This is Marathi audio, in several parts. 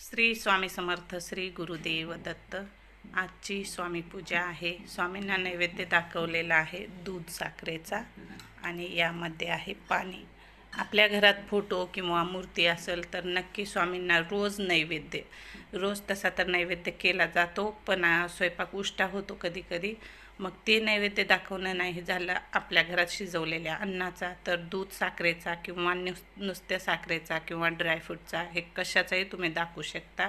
श्री स्वामी समर्थ, श्री गुरुदेव दत्त। आजची स्वामी पूजा आहे। स्वामींना नैवेद्य दाखवलेला आहे दूध साखरेचा आणि यामध्ये आहे पाणी। आपल्या घरात फोटो किंवा मूर्ती असेल तर नक्की स्वामींना रोज नैवेद्य, रोज तसा तर नैवेद्य केला जातो, पण स्वयंपाक उष्टा होतो कधी कधी। मग ते नैवेद्य दाखवणं नाही झालं आपल्या घरात शिजवलेल्या अन्नाचा, तर दूध साखरेचा किंवा नुसत्या साखरेचा किंवा ड्रायफ्रूटचा, हे कशाचाही तुम्ही दाखवू शकता।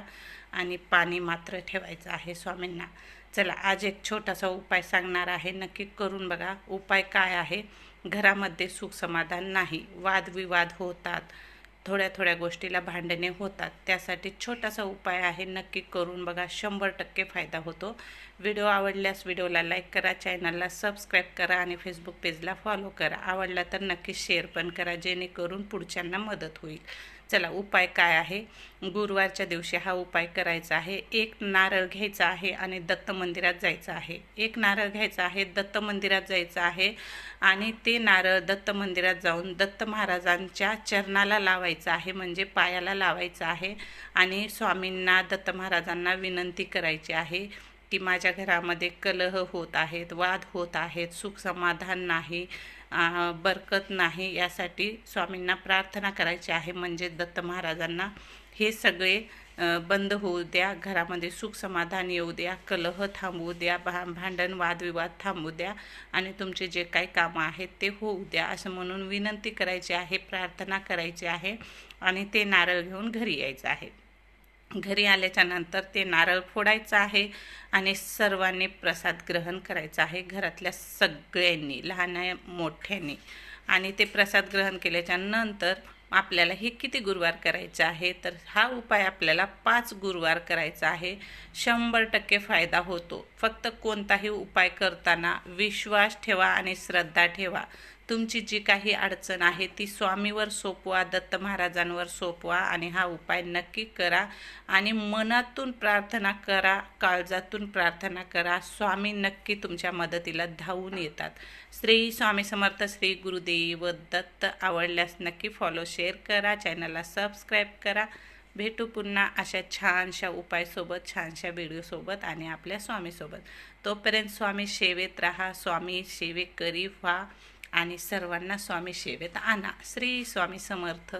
आणि पाणी मात्र ठेवायचं आहे स्वामींना। चला, आज एक छोटासा उपाय सांगणार आहे, नक्की करून बघा। उपाय काय आहे? घरामध्ये सुख समाधान नाही, वादविवाद होतात, थोड्या थोड्या गोष्टीला भांडणे होतात, त्यासाठी छोटासा उपाय आहे, नक्की करून बघा, 100% फायदा होतो। व्हिडिओ आवडल्यास व्हिडिओला लाईक करा, चॅनलला सबस्क्राईब करा आणि फेसबुक पेजला फॉलो करा। आवडला तर नक्की शेअर पण करा, जेणेकरून पुढच्यांना मदत होईल। चला, उपाय काय आहे? गुरुवारच्या दिवशी हा उपाय करायचा आहे। एक नारळ घ्यायचा आहे आणि दत्त मंदिरात जायचं आहे। एक नारळ घ्यायचा आहे, दत्त मंदिरात जायचं आहे आणि ते नारळ दत्त मंदिरात जाऊन दत्त महाराजांच्या चरणाला लावायचं आहे, म्हणजे पायाला लावायचं आहे। आणि स्वामींना, दत्त महाराजांना विनंती करायची आहे की माझ्या घरामध्ये कलह होत आहेत, वाद होत आहेत, सुख समाधान नाही, बरकत नाही, यासाठी स्वामींना प्रार्थना करायची आहे। म्हणजे दत्त महाराजांना हे सगळे बंद होऊ द्या, घरामध्ये सुख समाधान येऊ द्या, कलह थांबवू द्या, भांडण वादविवाद थांबवू द्या आणि तुमचे जे काही कामं आहेत ते होऊ द्या, असं म्हणून विनंती करायची आहे, प्रार्थना करायची आहे। आणि ते नारळ घेऊन घरी यायचं आहे। घरी आल्याच्या नंतर ते नारळ फोडायचं आहे आणि सर्वांनी प्रसाद ग्रहण करायचा आहे, घरातल्या सगळ्यांनी, लहान मोठ्यांनी। आणि ते प्रसाद ग्रहण केल्याच्या नंतर आपल्याला हे किती गुरुवार करायचं आहे? तर हा उपाय आपल्याला 5 गुरुवार करायचा आहे। 100% फायदा होतो। फक्त कोणताही उपाय करताना विश्वास ठेवा आणि श्रद्धा ठेवा। तुमची जी काही अडचण आहे ती स्वामीवर सोपवा, दत्त महाराजांवर सोपवा आणि हा उपाय नक्की करा। आणि मनातून प्रार्थना करा, काळजातून प्रार्थना करा, स्वामी नक्की तुमच्या मदतीला धावून येतात। श्री स्वामी समर्थ, श्री गुरुदेव दत्त। आवडल्यास नक्की फॉलो, शेअर करा, चॅनलला सबस्क्राईब करा। भेटू पुन्हा अशा छानशा उपायसोबत, छानशा व्हिडिओसोबत आणि आपल्या स्वामीसोबत। तोपर्यंत स्वामी सेवेत राहा, स्वामी सेवेकरी व्हा आणि सर्वांना स्वामी सेवेत आणा। श्री स्वामी समर्थ।